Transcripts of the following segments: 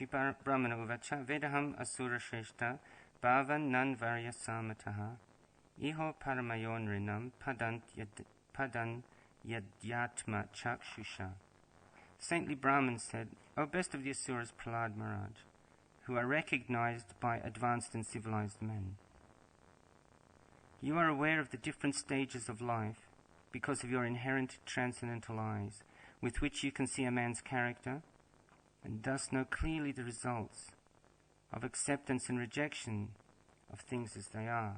Shri Brahmana uvacha vedaham asura shreshta bhavan nan varya samataha iho paramayon rinam padan yadyatma chakshusha. Saintly Brahman said, O best of the Asuras, Prahlad Maharaj, who are recognized by advanced and civilized men, you are aware of the different stages of life because of your inherent transcendental eyes, with which you can see a man's character, and thus know clearly the results of acceptance and rejection of things as they are.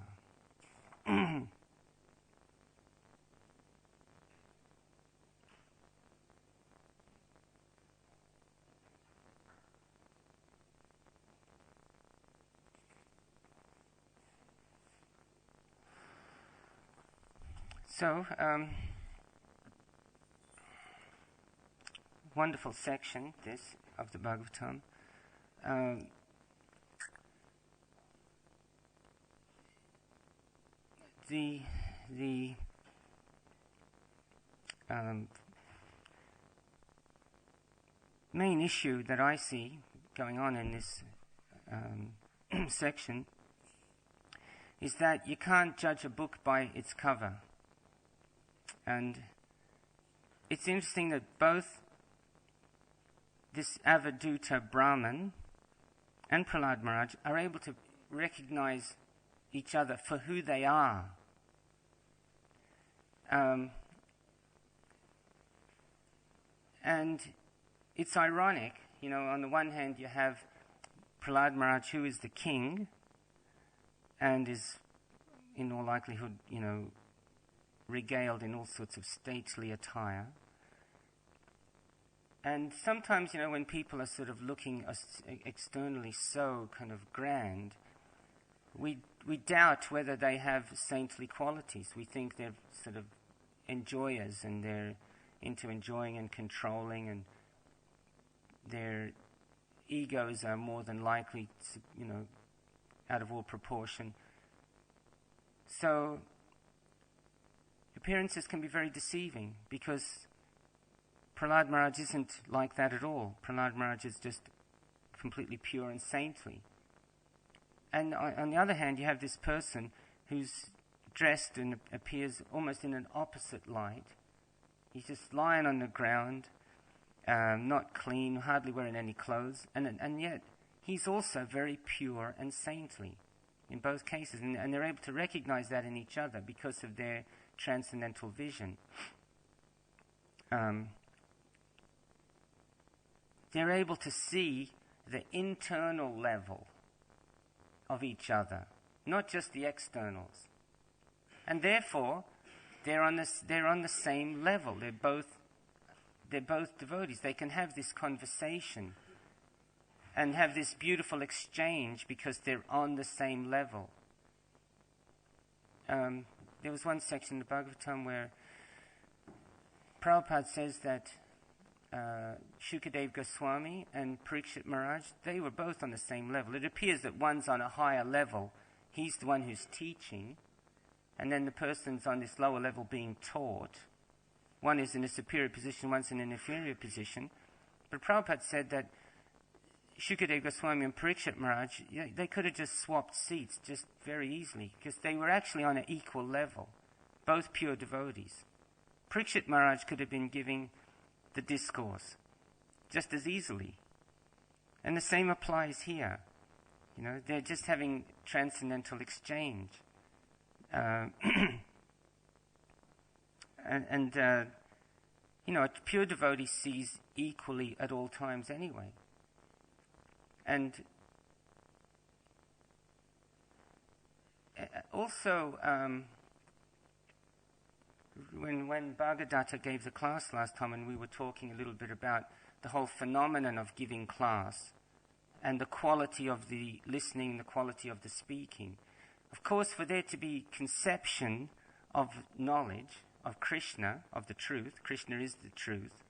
So, wonderful section, this, of the Bhagavatam. The main issue that I see going on in this section is that you can't judge a book by its cover. And it's interesting that both this Avaduta Brahman and Prahlad Maharaj are able to recognize each other for who they are. And it's ironic, on the one hand you have Prahlad Maharaj, who is the king and is in all likelihood, regaled in all sorts of stately attire. And sometimes, when people are sort of looking externally so kind of grand, we doubt whether they have saintly qualities. We think they're sort of enjoyers and they're into enjoying and controlling, and their egos are more than likely, out of all proportion. So appearances can be very deceiving, because Prahlad Maharaj isn't like that at all. Prahlad Maharaj is just completely pure and saintly. And on the other hand, you have this person who's dressed and appears almost in an opposite light. He's just lying on the ground, not clean, hardly wearing any clothes, and yet he's also very pure and saintly in both cases. And they're able to recognize that in each other because of their transcendental vision. They're able to see the internal level of each other, not just the externals. And therefore, they're on the same level. They're both devotees. They can have this conversation and have this beautiful exchange because they're on the same level. There was one section in the Bhagavatam where Prabhupada says that Shukadev Goswami and Parikshit Maharaj, they were both on the same level. It appears that one's on a higher level. He's the one who's teaching, and then the person's on this lower level being taught. One is in a superior position, one's in an inferior position. But Prabhupada said that Shukadev Goswami and Parikshit Maharaj, they could have just swapped seats just very easily, because they were actually on an equal level, both pure devotees. Parikshit Maharaj could have been giving the discourse just as easily. And the same applies here. They're just having transcendental exchange. A pure devotee sees equally at all times anyway. And also, when Bhagadatta gave the class last time, and we were talking a little bit about the whole phenomenon of giving class and the quality of the listening, the quality of the speaking. Of course, for there to be conception of knowledge, of Krishna, of the truth, Krishna is the truth,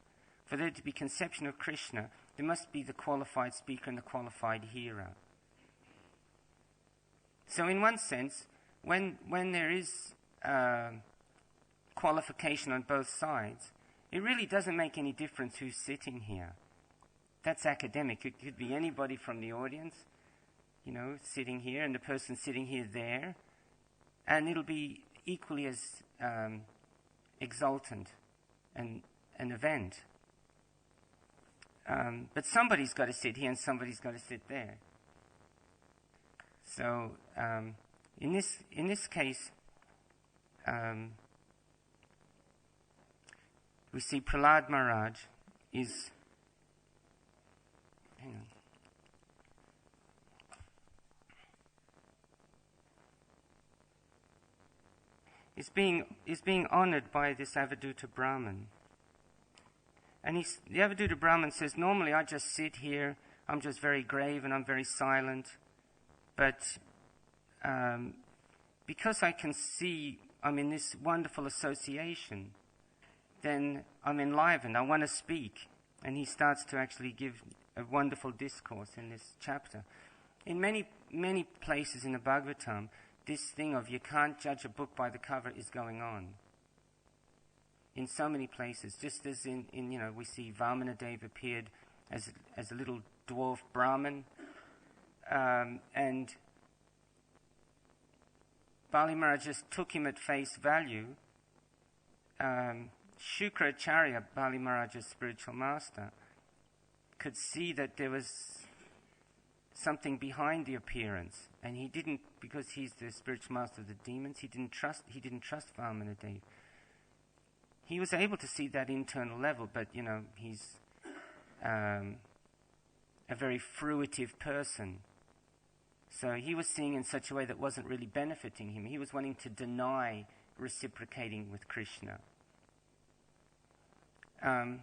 for there to be conception of Krishna, there must be the qualified speaker and the qualified hearer. So in one sense, when there is qualification on both sides, it really doesn't make any difference who's sitting here. That's academic. It could be anybody from the audience, sitting here, and the person sitting here there, and it'll be equally as exultant an event. But somebody's got to sit here and somebody's got to sit there. So in this case, we see Prahlad Maharaj is. Hang on. Is being honored by this Avadhuta Brahmin. And the Avadhuta Brahmin says, normally I just sit here, I'm just very grave and I'm very silent, but because I can see I'm in this wonderful association, then I'm enlivened, I want to speak. And he starts to actually give a wonderful discourse in this chapter. In many, many places in the Bhagavatam, this thing of you can't judge a book by the cover is going on. In so many places, just as in we see Vamanadev appeared as a little dwarf Brahmin, and Bali Maharaj just took him at face value. Shukracharya, Bali Maharaj's spiritual master, could see that there was something behind the appearance, and he didn't, because he's the spiritual master of the demons, he didn't trust Vamanadev. He was able to see that internal level, but he's a very fruitive person. So he was seeing in such a way that wasn't really benefiting him. He was wanting to deny reciprocating with Krishna. And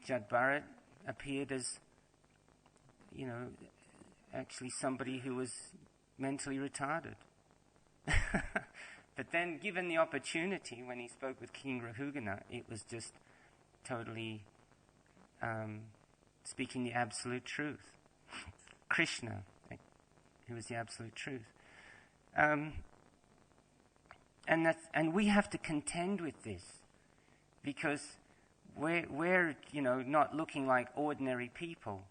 Jad Bharat appeared as, actually somebody who was mentally retarded. But then, given the opportunity, when he spoke with King Rahugana, it was just totally speaking the absolute truth. Krishna, who was the absolute truth. And we have to contend with this, because we're not looking like ordinary people,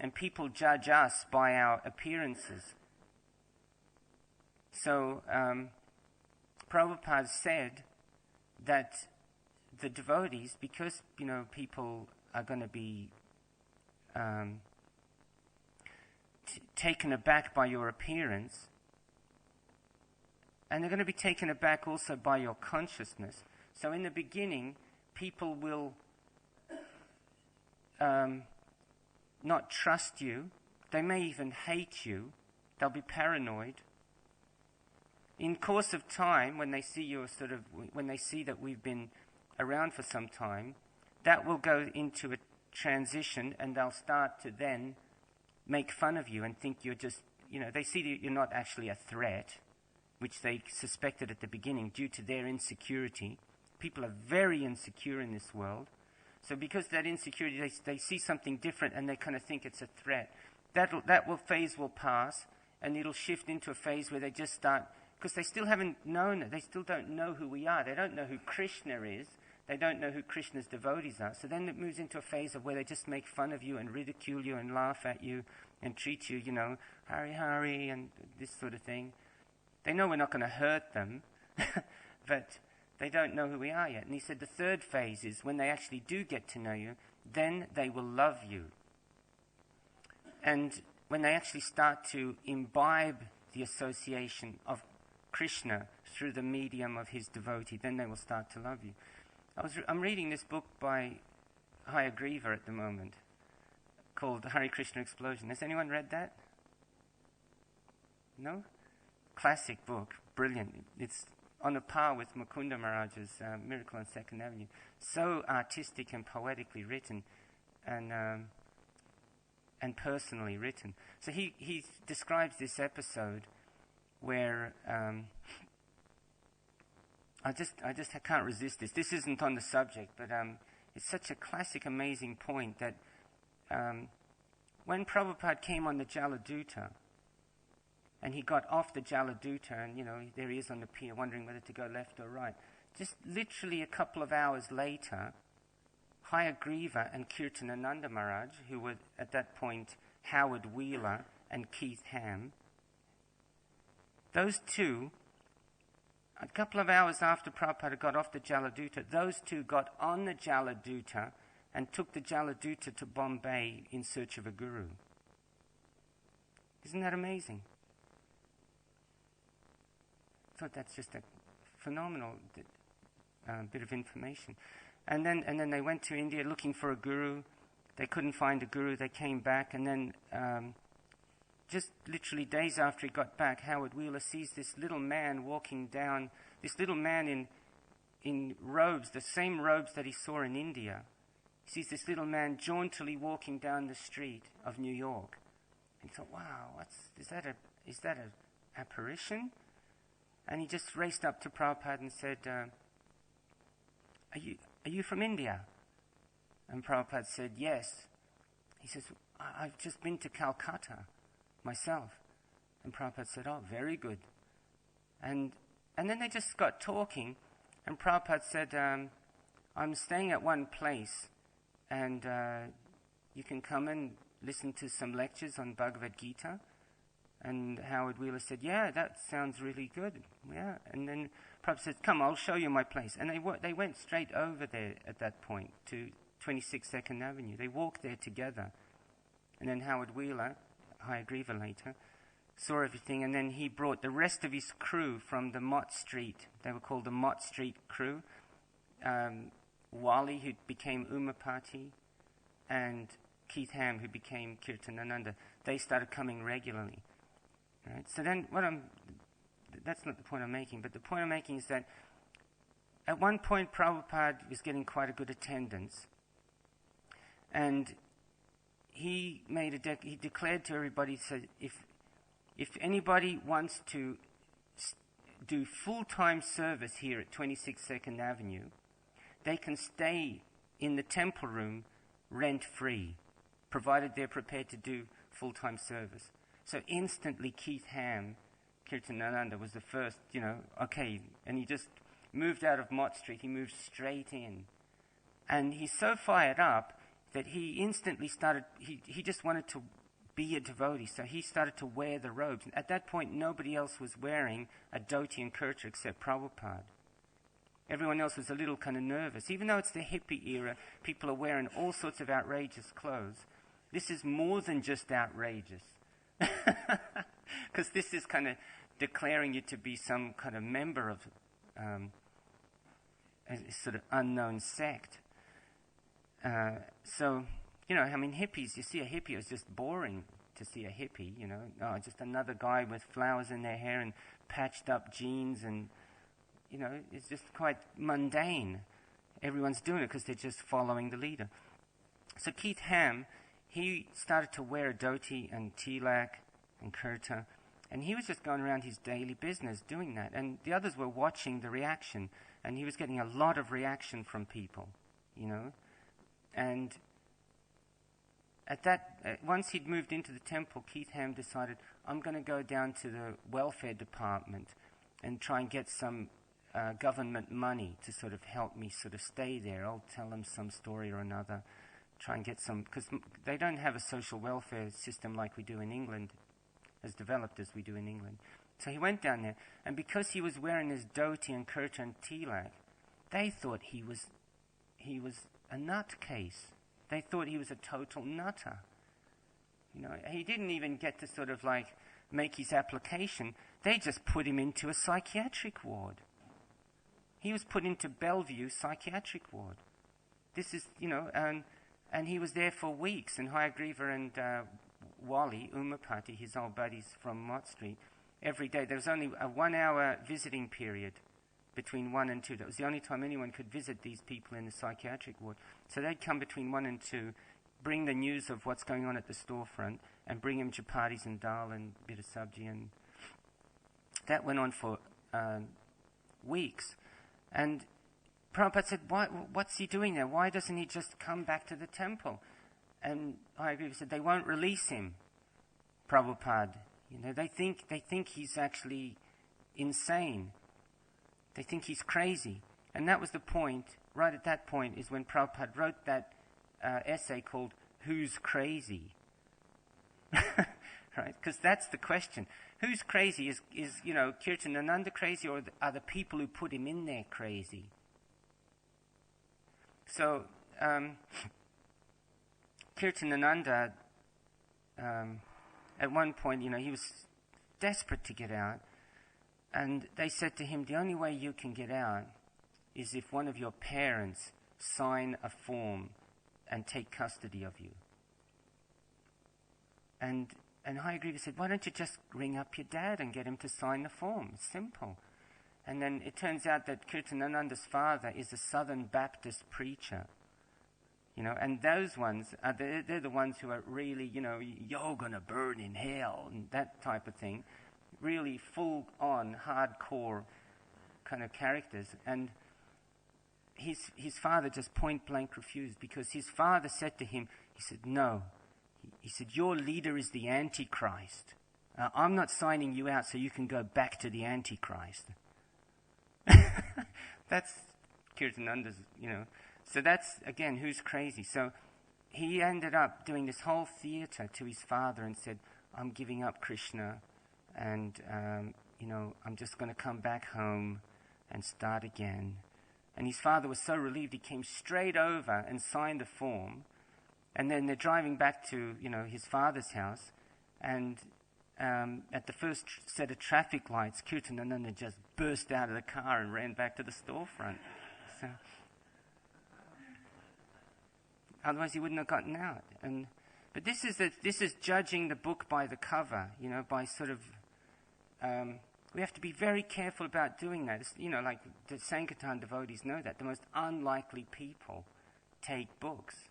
and people judge us by our appearances. So Prabhupada said that the devotees, because people are going to be taken aback by your appearance, and they're going to be taken aback also by your consciousness. So in the beginning, people will not trust you. They may even hate you. They'll be paranoid. In course of time, when they see when they see that we've been around for some time, that will go into a transition, and they'll start to then make fun of you and think you're just, they see that you're not actually a threat, which they suspected at the beginning due to their insecurity. People are very insecure in this world. So because that insecurity, they see something different and they kind of think it's a threat. That phase will pass, and it'll shift into a phase where they just start, because they still haven't known it. They still don't know who we are. They don't know who Krishna is. They don't know who Krishna's devotees are. So then it moves into a phase of where they just make fun of you and ridicule you and laugh at you and treat you, Hari Hari and this sort of thing. They know we're not going to hurt them, but they don't know who we are yet. And he said the third phase is when they actually do get to know you, then they will love you. And when they actually start to imbibe the association of Krishna through the medium of his devotee, then they will start to love you. I'm reading this book by Hayagriva at the moment called Hare Krishna Explosion. Has anyone read that? No? Classic book, brilliant. It's on a par with Mukunda Maharaj's Miracle on Second Avenue. So artistic and poetically written, and personally written. So he describes this episode where I can't resist this. This isn't on the subject, but it's such a classic, amazing point that when Prabhupada came on the Jaladuta, and he got off the Jaladuta, and there he is on the pier wondering whether to go left or right. Just literally a couple of hours later, Hayagriva and Kirtanananda Maharaj, who were at that point Howard Wheeler and Keith Ham, those two, a couple of hours after Prabhupada got off the Jaladuta, those two got on the Jaladuta and took the Jaladuta to Bombay in search of a guru. Isn't that amazing? I thought that's just a phenomenal bit of information. And then they went to India looking for a guru. They couldn't find a guru. They came back, and then just literally days after he got back, Howard Wheeler sees this little man walking down, this little man in robes, the same robes that he saw in India. He sees this little man jauntily walking down the street of New York. And he thought, wow, is that an apparition? And he just raced up to Prabhupada and said, are you from India? And Prabhupada said, yes. He says, I've just been to Calcutta myself. And Prabhupada said, oh, very good. And then they just got talking, and Prabhupada said, I'm staying at one place, and you can come and listen to some lectures on Bhagavad Gita. And Howard Wheeler said, yeah, that sounds really good. Yeah. And then Prabhupada said, come, I'll show you my place. And they went straight over there at that point to 26 2nd Avenue. They walked there together. And then Howard Wheeler, Hayagriva later, saw everything, and then he brought the rest of his crew from the Mott Street. They were called the Mott Street crew. Wali, who became Umapati, and Keith Ham, who became Kirtanananda. They started coming regularly. Right? So then that's not the point I'm making, but the point I'm making is that at one point Prabhupada was getting quite a good attendance, and he he declared to everybody, he said, if anybody wants to do full-time service here at 26 2nd Avenue, they can stay in the temple room rent-free, provided they're prepared to do full-time service. So instantly Keith Ham, Kirtanananda, was the first, okay, and he just moved out of Mott Street, he moved straight in. And he's so fired up that he instantly started, he just wanted to be a devotee, so he started to wear the robes. And at that point, nobody else was wearing a dhoti and kurta except Prabhupada. Everyone else was a little kind of nervous. Even though it's the hippie era, people are wearing all sorts of outrageous clothes. This is more than just outrageous. Because this is kind of declaring you to be some kind of member of a sort of unknown sect. So, hippies, you see a hippie, it's just boring to see a hippie, just another guy with flowers in their hair and patched up jeans, and, it's just quite mundane. Everyone's doing it because they're just following the leader. So Keith Ham, he started to wear a dhoti and tilak and kurta, and he was just going around his daily business doing that. And the others were watching the reaction, and he was getting a lot of reaction from people, And once he'd moved into the temple, Keith Ham decided, I'm going to go down to the welfare department and try and get some government money to sort of help me sort of stay there. I'll tell them some story or another, try and get some, because they don't have a social welfare system like we do in England, as developed as we do in England. So he went down there, and because he was wearing his dhoti and kurta and tilak, they thought he was a nutcase. They thought he was a total nutter. He didn't even get to sort of like make his application. They just put him into a psychiatric ward. He was put into Bellevue Psychiatric Ward. This is, and he was there for weeks. And Hayagriva and Wali, Umapati, his old buddies from Mott Street, every day. There was only a 1-hour visiting period between 1 and 2. That was the only time anyone could visit these people in the psychiatric ward. So they'd come between 1 and 2, bring the news of what's going on at the storefront, and bring him chapatis and dal and a bit of sabji. And that went on for weeks. And Prabhupada said, what's he doing there? Why doesn't he just come back to the temple? And Hayagriva said, they won't release him, Prabhupada. They think he's actually insane. They think he's crazy. And that was the point, right at that point, is when Prabhupada wrote that essay called Who's Crazy? Right? Because that's the question. Who's crazy? Is Kirtanananda crazy, or are the people who put him in there crazy? So, Kirtanananda, at one point, he was desperate to get out. And they said to him, the only way you can get out is if one of your parents sign a form and take custody of you. And Hayagriva said, why don't you just ring up your dad and get him to sign the form? It's simple. And then it turns out that Kirtanananda's father is a Southern Baptist preacher. And those ones, they're the ones who are really, you're going to burn in hell, and that type of thing. Really full-on, hardcore kind of characters. And his father just point-blank refused, because his father said to him, he said, no. He said, your leader is the Antichrist. I'm not signing you out so you can go back to the Antichrist. That's Kirtananda's, So that's, again, who's crazy. So he ended up doing this whole theater to his father and said, I'm giving up Krishna, and, I'm just going to come back home and start again. And his father was so relieved, he came straight over and signed the form. And then they're driving back to, his father's house, and at the first set of traffic lights, Kirtanananda just burst out of the car and ran back to the storefront. So, otherwise he wouldn't have gotten out. But this is judging the book by the cover, by sort of. We have to be very careful about doing that. It's, like the Sankirtan devotees know that the most unlikely people take books.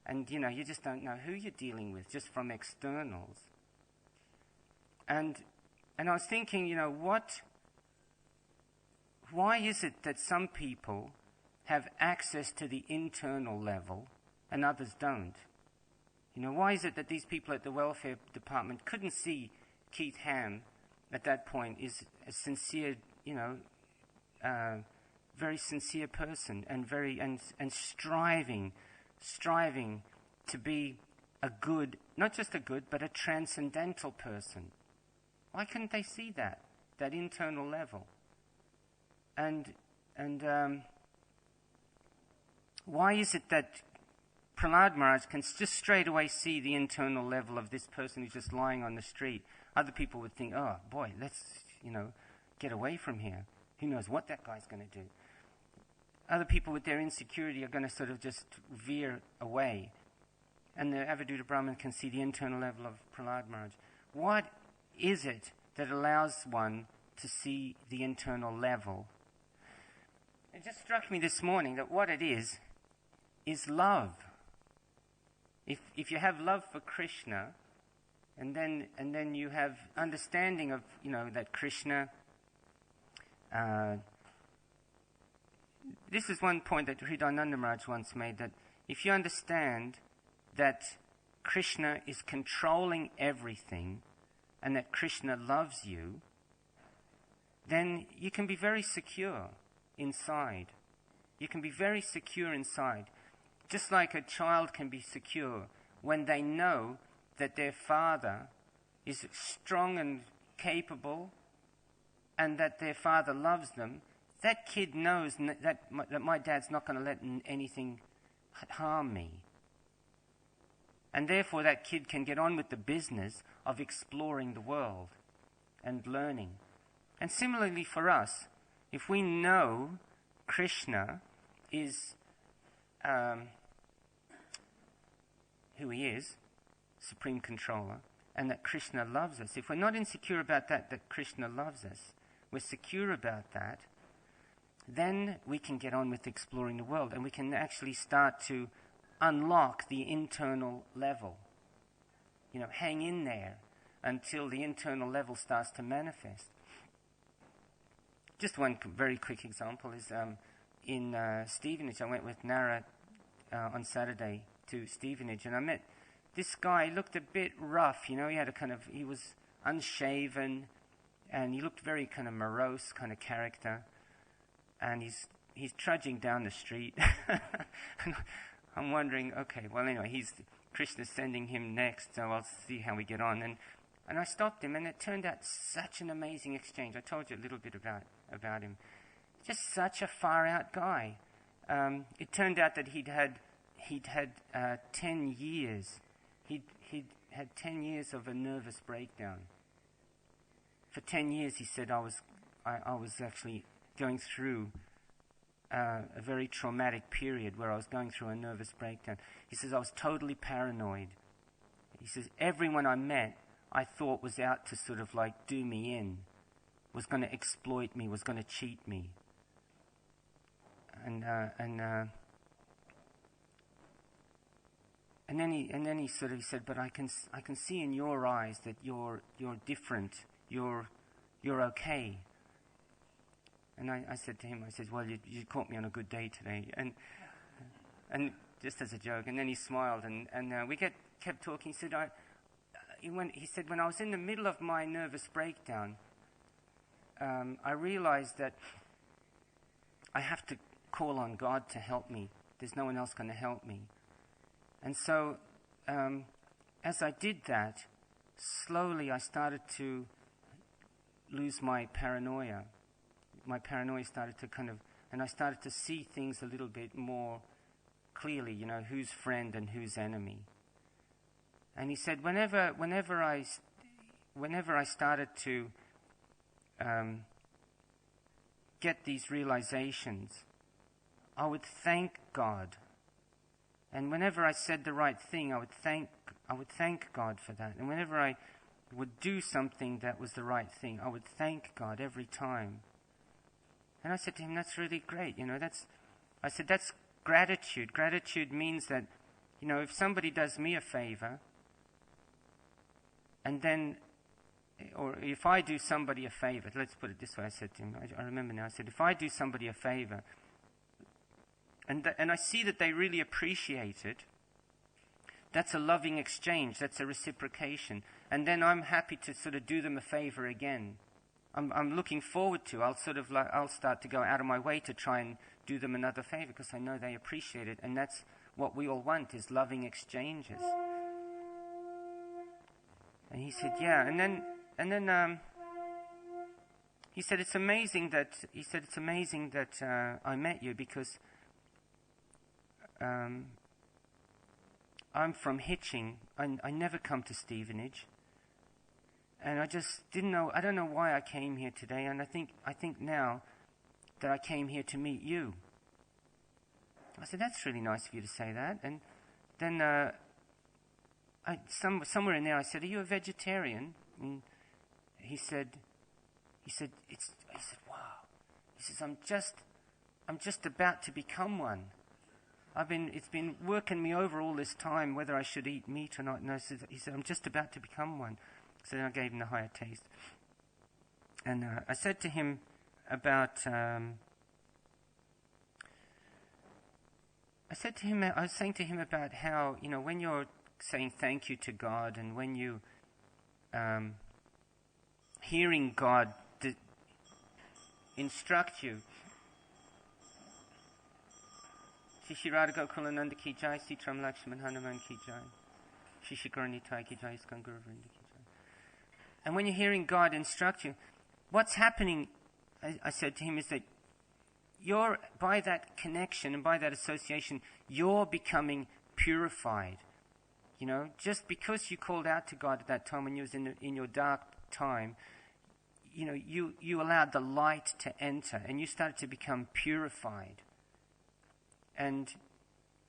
And, you just don't know who you're dealing with, just from externals. And I was thinking, why is it that some people have access to the internal level and others don't? Why is it that these people at the welfare department couldn't see Keith Ham at that point is a sincere, very sincere person, and striving to be a good, not just a good, but a transcendental person. Why couldn't they see that internal level? And why is it that Prahlad Maharaj can just straight away see the internal level of this person who's just lying on the street? Other people would think, oh boy, let's, get away from here. Who knows what that guy's going to do? Other people with their insecurity are going to sort of just veer away. And the Avadhuta Brahman can see the internal level of Prahlad Maharaj. What is it that allows one to see the internal level? It just struck me this morning that what it is love. If you have love for Krishna, and then you have understanding of, that Krishna. This is one point that Hridayananda Maharaj once made, that if you understand that Krishna is controlling everything and that Krishna loves you, then you can be very secure inside. You can be very secure inside. Just like a child can be secure when they know that their father is strong and capable and that their father loves them. That kid knows that my dad's not going to let anything harm me. And therefore that kid can get on with the business of exploring the world and learning. And similarly for us, if we know Krishna is who he is, Supreme Controller, and that Krishna loves us, if we're not insecure about that Krishna loves us, we're secure about that, then we can get on with exploring the world, and we can actually start to unlock the internal level. Hang in there until the internal level starts to manifest. Just one very quick example is in Stevenage. I went with Nara on Saturday to Stevenage, and I met this guy. He looked a bit rough, he had he was unshaven, and he looked very kind of morose kind of character. And he's trudging down the street. And I'm wondering, okay, well anyway, Krishna's sending him next, so I'll see how we get on. And I stopped him, and it turned out such an amazing exchange. I told you a little bit about him. Just such a far-out guy. It turned out that he'd had 10 years. He'd had 10 years of a nervous breakdown. For 10 years, he said, I was actually going through a very traumatic period where I was going through a nervous breakdown. He says, I was totally paranoid. He says, everyone I met, I thought was out to sort of like do me in, was going to exploit me, was going to cheat me. And then he said, but I can see in your eyes that you're different. You're okay. And I said to him, well, you caught me on a good day today, and just as a joke. And then he smiled, and we kept talking. He said, he said, when I was in the middle of my nervous breakdown, I realized that I have to call on God to help me. There's no one else going to help me. And so, as I did that, slowly I started to lose my paranoia. My paranoia started to and I started to see things a little bit more clearly, who's friend and who's enemy. And he said, whenever I started to get these realizations, I would thank God. And whenever I said the right thing, I would thank God for that. And whenever I would do something that was the right thing, I would thank God every time. And I said to him, that's really great. I said, that's gratitude. Gratitude means that, if somebody does me a favor, and then, or if I do somebody a favor, let's put it this way, I said to him, I remember now, I said, if I do somebody a favor, and I see that they really appreciate it, that's a loving exchange, that's a reciprocation. And then I'm happy to sort of do them a favor again. I'm looking forward to, I'll start to go out of my way to try and do them another favor because I know they appreciate it. And that's what we all want, is loving exchanges. And he said, yeah. And then he said, it's amazing that I met you because I'm from Hitching. I never come to Stevenage. And I just didn't know, I don't know why I came here today, and I think now that I came here to meet you. I said, that's really nice of you to say that. And then somewhere in there I said, are you a vegetarian? And he said, wow. He says, I'm just about to become one. It's been working me over all this time whether I should eat meat or not. And he said, I'm just about to become one. So then I gave him the higher taste. And I said to him about, I was saying to him about how, when you're saying thank you to God and when you hearing God instruct you. Shri Radha Gokulananda ki jai, Sitram Lakshman Hanuman ki jai, Shri Dayal Nitai ki jai, Iskan Guru Vrinda ki jai. And when you're hearing God instruct you, what's happening, I said to him, is that by that connection and by that association, you're becoming purified. Just because you called out to God at that time when you was in your dark time, you allowed the light to enter and you started to become purified. And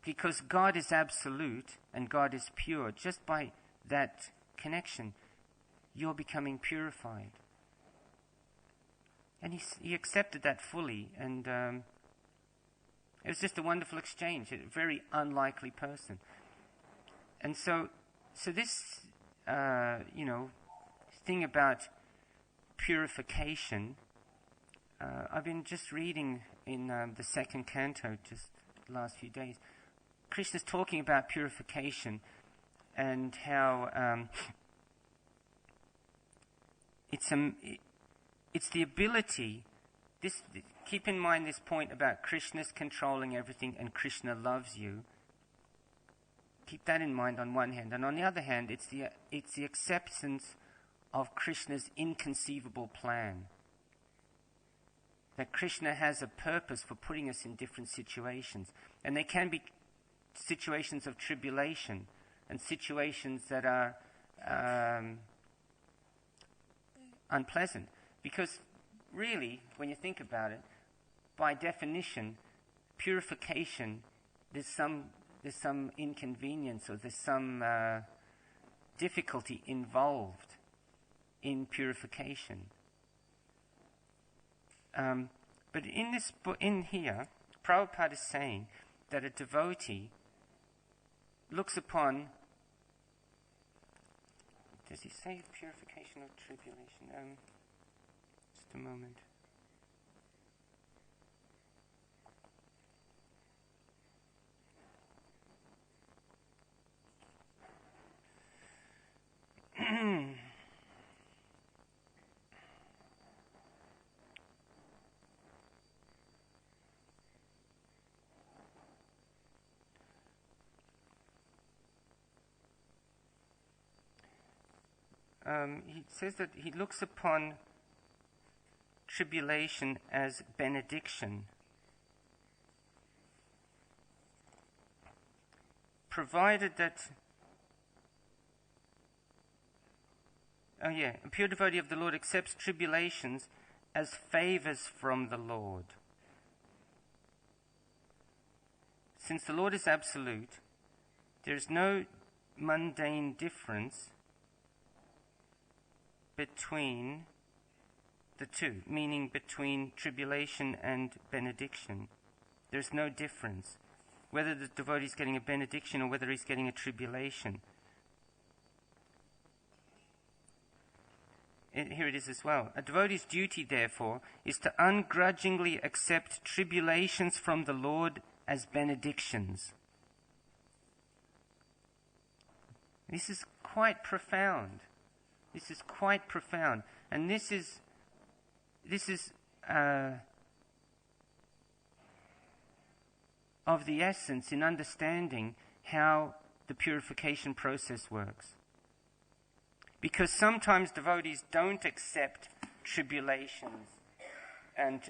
because God is absolute and God is pure, just by that connection, you're becoming purified. And he accepted that fully, and it was just a wonderful exchange, a very unlikely person. And so this, thing about purification, I've been just reading in the second canto just the last few days. Krishna's talking about purification and how it's the ability. keep in mind this point about Krishna's controlling everything and Krishna loves you. Keep that in mind on one hand. And on the other hand, it's the acceptance of Krishna's inconceivable plan. That Krishna has a purpose for putting us in different situations. And they can be situations of tribulation and situations that are unpleasant. Because really, when you think about it, by definition, purification, there's some inconvenience or there's some difficulty involved in purification. But in here, Prabhupada is saying that a devotee looks upon. Does he say purification or tribulation? Just a moment. He says that he looks upon tribulation as benediction, provided that a pure devotee of the Lord accepts tribulations as favors from the Lord. Since the Lord is absolute, there is no mundane difference between the two, meaning between tribulation and benediction. There's no difference. Whether the devotee is getting a benediction or whether he's getting a tribulation. Here it is as well. A devotee's duty, therefore, is to ungrudgingly accept tribulations from the Lord as benedictions. This is quite profound. This is quite profound. And this is of the essence in understanding how the purification process works. Because sometimes devotees don't accept tribulations and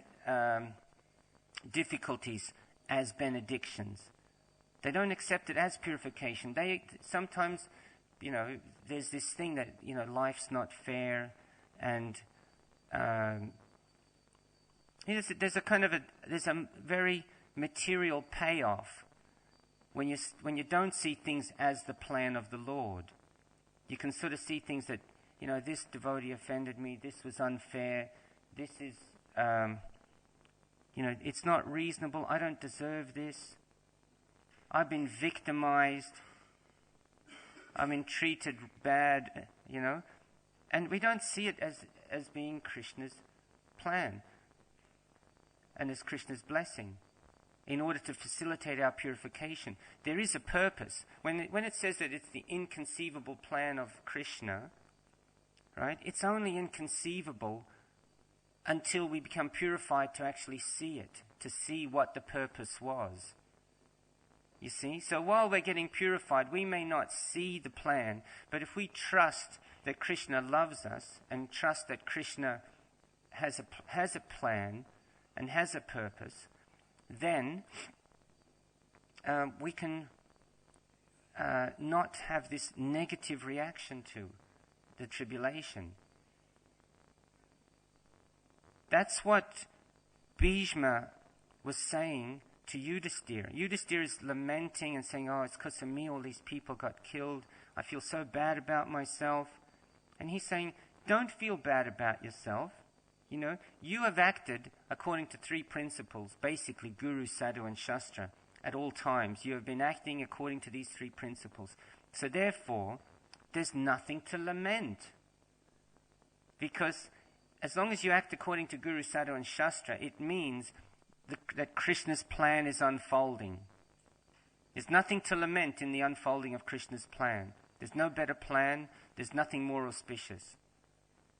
difficulties as benedictions. They don't accept it as purification. They sometimes, there's this thing that, life's not fair, and there's a very material payoff when you don't see things as the plan of the Lord. You can sort of see things that, this devotee offended me, this was unfair, this is, it's not reasonable, I don't deserve this, I've been victimized, I've been treated bad, and we don't see it as being Krishna's plan and as Krishna's blessing in order to facilitate our purification. There is a purpose. When it says that it's the inconceivable plan of Krishna, right, it's only inconceivable until we become purified to actually see it, to see what the purpose was. You see? So while we're getting purified, we may not see the plan, but if we trust that Krishna loves us and trust that Krishna has a plan and has a purpose, then we can not have this negative reaction to the tribulation. That's what Bhishma was saying to Yudhisthira. Yudhisthira is lamenting and saying, it's because of me all these people got killed. I feel so bad about myself. And he's saying, don't feel bad about yourself. You have acted according to three principles, basically Guru, Sadhu and Shastra, at all times. You have been acting according to these three principles. So therefore, there's nothing to lament. Because as long as you act according to Guru, Sadhu and Shastra, it means that Krishna's plan is unfolding. There's nothing to lament in the unfolding of Krishna's plan. There's no better plan. There's nothing more auspicious.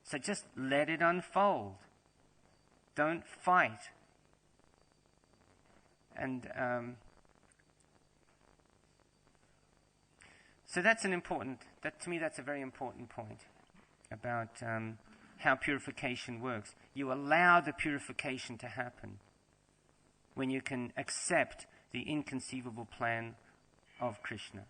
So just let it unfold. Don't fight. So that's to me that's a very important point about how purification works. You allow the purification to happen when you can accept the inconceivable plan of Krishna.